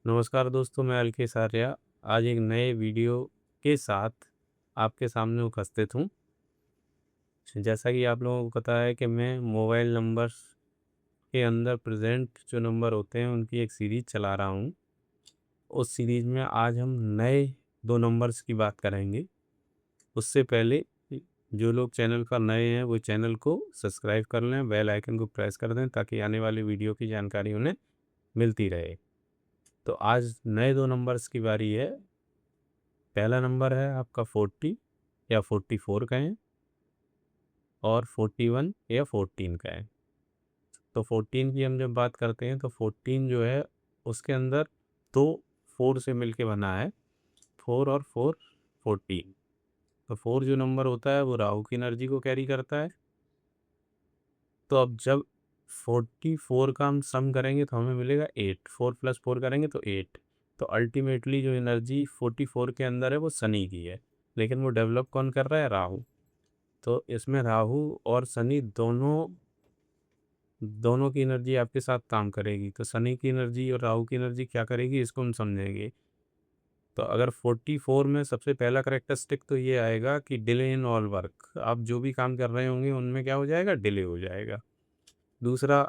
नमस्कार दोस्तों, मैं अलकेश आर्या आज एक नए वीडियो के साथ आपके सामने उपस्थित हूँ। जैसा कि आप लोगों को पता है कि मैं मोबाइल नंबर्स के अंदर प्रेजेंट जो नंबर होते हैं उनकी एक सीरीज़ चला रहा हूँ। उस सीरीज़ में आज हम नए 2 नंबर्स की बात करेंगे। उससे पहले जो लोग चैनल पर नए हैं वो चैनल को सब्सक्राइब कर लें, बेल आइकन को प्रेस कर दें ताकि आने वाली वीडियो की जानकारी उन्हें मिलती रहे। तो आज नए 2 नंबर्स की बारी है। पहला नंबर है आपका 40 या 44 कहें, और 41 या 14 कहें। तो 14 की हम जब बात करते हैं तो 14 जो है उसके अंदर 2 4 से मिलके बना है। 4 और 4 14। तो 4 जो नंबर होता है वो राहु की एनर्जी को कैरी करता है। तो अब जब 44 का हम सम करेंगे तो हमें मिलेगा 8। 4 प्लस 4 करेंगे तो 8। तो अल्टीमेटली जो एनर्जी 44 के अंदर है वो शनि की है, लेकिन वो डेवलप कौन कर रहा है? राहु। तो इसमें राहु और शनि दोनों दोनों की एनर्जी आपके साथ काम करेगी। तो शनि की एनर्जी और राहु की एनर्जी क्या करेगी इसको हम समझेंगे। तो अगर 44 में सबसे पहला करेक्टरिस्टिक तो ये आएगा कि डिले इन ऑल वर्क। आप जो भी काम कर रहे होंगे उनमें क्या हो जाएगा? डिले हो जाएगा। दूसरा,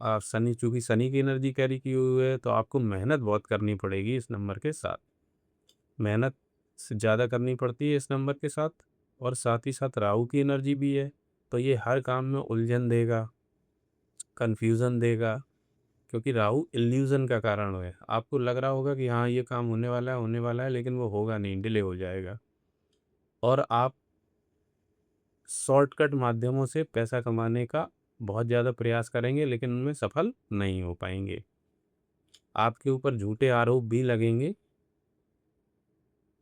शनि, चूंकि शनि की एनर्जी कैरी की हुई है तो आपको मेहनत बहुत करनी पड़ेगी इस नंबर के साथ। मेहनत से ज़्यादा करनी पड़ती है इस नंबर के साथ। और साथ ही साथ राहु की एनर्जी भी है, तो ये हर काम में उलझन देगा, कन्फ्यूज़न देगा। क्योंकि राहु इल्यूज़न का कारण है। आपको लग रहा होगा कि हाँ ये काम होने वाला है, लेकिन वो होगा नहीं, डिले हो जाएगा। और आप शॉर्टकट माध्यमों से पैसा कमाने का बहुत ज़्यादा प्रयास करेंगे, लेकिन उनमें सफल नहीं हो पाएंगे। आपके ऊपर झूठे आरोप भी लगेंगे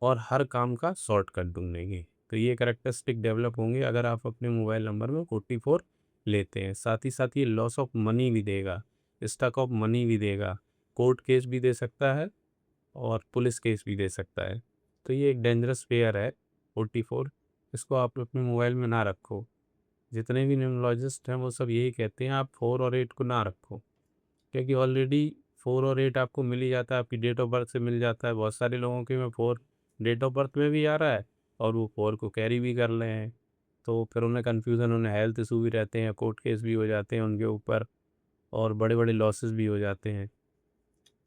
और हर काम का शॉर्टकट ढूंढेंगे। तो ये कैरेक्टरिस्टिक डेवलप होंगे अगर आप अपने मोबाइल नंबर में 44 लेते हैं। साथ ही साथ ये लॉस ऑफ मनी भी देगा, स्टक ऑफ मनी भी देगा, कोर्ट केस भी दे सकता है और पुलिस केस भी दे सकता है। तो ये एक डेंजरस पेयर है 44। इसको आप अपने मोबाइल में ना रखो। जितने भी न्यूमरोलॉजिस्ट हैं वो सब यही कहते हैं आप 4 और 8 को ना रखो, क्योंकि ऑलरेडी 4 और 8 आपको मिल ही जाता है, आपकी डेट ऑफ बर्थ से मिल जाता है। बहुत सारे लोगों के में 4 डेट ऑफ बर्थ में भी आ रहा है और वो 4 को कैरी भी कर रहे हैं। तो फिर उन्हें कन्फ्यूज़न, उन्हें हेल्थ इशू भी रहते हैं, कोर्ट केस भी हो जाते हैं उनके ऊपर और बड़े बड़े लॉसेस भी हो जाते हैं।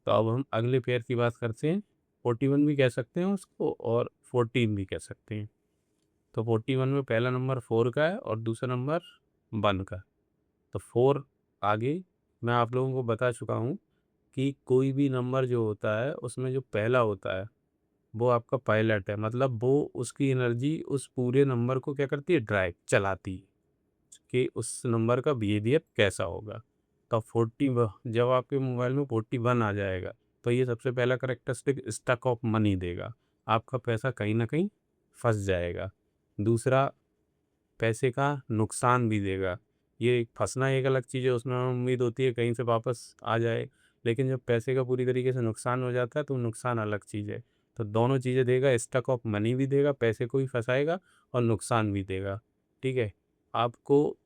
तो अब हम अगले पेयर की बात करते हैं। 41 भी कह सकते हैं उसको और 14 भी कह सकते हैं। तो 41 में पहला नंबर 4 का है और दूसरा नंबर 1 का। तो 4 आगे मैं आप लोगों को बता चुका हूँ कि कोई भी नंबर जो होता है उसमें जो पहला होता है वो आपका पायलट है। मतलब वो उसकी एनर्जी उस पूरे नंबर को क्या करती है? ड्राइव चलाती है कि उस नंबर का बिहेवियर कैसा होगा। तो 40 जब आपके मोबाइल में 41 आ जाएगा तो ये सबसे पहला करेक्टरिस्टिक स्टक ऑफ मनी देगा। आपका पैसा कहीं ना कहीं फंस जाएगा। दूसरा, पैसे का नुकसान भी देगा। ये फँसना एक अलग चीज़ है, उसमें हमें उम्मीद होती है कहीं से वापस आ जाए, लेकिन जब पैसे का पूरी तरीके से नुकसान हो जाता है तो नुकसान अलग चीज़ है। तो दोनों चीज़ें देगा, स्टक ऑफ मनी भी देगा, पैसे को भी फँसाएगा और नुकसान भी देगा। ठीक है? आपको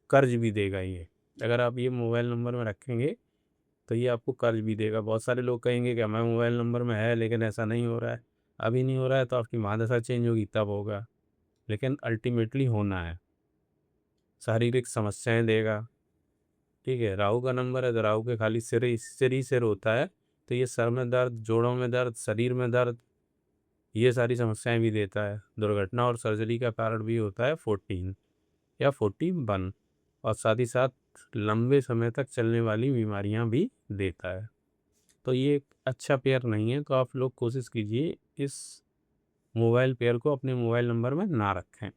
कर्ज भी देगा ये। अगर आप ये मोबाइल नंबर में रखेंगे तो ये आपको कर्ज भी देगा। बहुत सारे लोग कहेंगे कि हमारे मोबाइल नंबर में है लेकिन ऐसा नहीं हो रहा है। अभी नहीं हो रहा है तो आपकी महादशा चेंज होगी तब होगा, लेकिन अल्टीमेटली होना है। शारीरिक समस्याएँ देगा। ठीक है? राहु का नंबर है तो राहु के खाली सिर ही सिर होता है। तो ये सर में दर्द, जोड़ों में दर्द, शरीर में दर्द, ये सारी समस्याएँ भी देता है। दुर्घटना और सर्जरी का कारण भी होता है 14 या 41। और साथ ही साथ लंबे समय तक चलने वाली बीमारियां भी देता है। तो ये एक अच्छा पेयर नहीं है, तो आप लोग कोशिश कीजिए इस मोबाइल पेयर को अपने मोबाइल नंबर में ना रखें।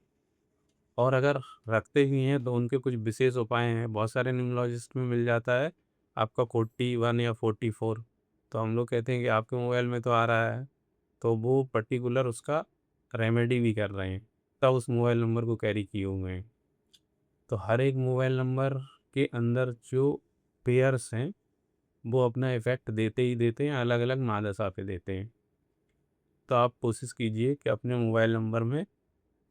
और अगर रखते भी हैं तो उनके कुछ विशेष उपाय हैं। बहुत सारे न्यूमरोलॉजिस्ट में मिल जाता है आपका 41 या 44। तो हम लोग कहते हैं कि आपके मोबाइल में तो आ रहा है, तो वो पर्टिकुलर उसका रेमेडी भी कर रहे हैं, तब उस मोबाइल नंबर को कैरी किए हुए हैं। तो हर एक मोबाइल नंबर के अंदर जो पेयर्स हैं वो अपना इफ़ेक्ट देते ही देते हैं, अलग अलग महादशा पे देते हैं। तो आप कोशिश कीजिए कि अपने मोबाइल नंबर में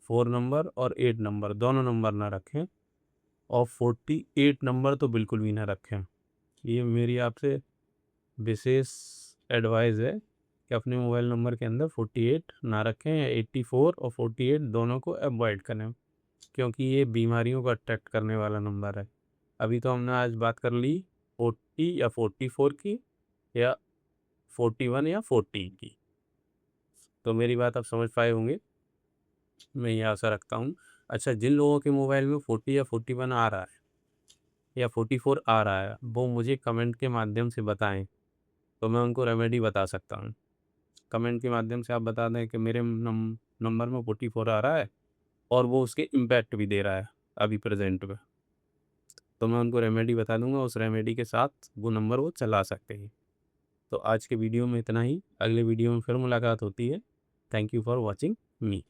4 नंबर और 8 नंबर दोनों नंबर ना रखें, और 48 नंबर तो बिल्कुल भी ना रखें। ये मेरी आपसे विशेष एडवाइस है कि अपने मोबाइल नंबर के अंदर 48 ना रखें, या 84 और 48 दोनों को अवॉइड करें, क्योंकि ये बीमारियों को अट्रैक्ट करने वाला नंबर है। अभी तो हमने आज बात कर ली 40 या 44 की, या 41 या 40 की। तो मेरी बात आप समझ पाए होंगे, मैं ये आशा रखता हूँ। अच्छा, जिन लोगों के मोबाइल में 40 या 41 आ रहा है या 44 आ रहा है, वो मुझे कमेंट के माध्यम से बताएं, तो मैं उनको रेमेडी बता सकता हूँ। कमेंट के माध्यम से आप बता दें कि मेरे नंबर में 44 आ रहा है और वो उसके इम्पैक्ट भी दे रहा है अभी प्रेजेंट में, तो मैं उनको रेमेडी बता दूंगा, उस रेमेडी के साथ वो नंबर वो चला सकते हैं। तो आज के वीडियो में इतना ही, अगले वीडियो में फिर मुलाकात होती है। Thank you for watching me.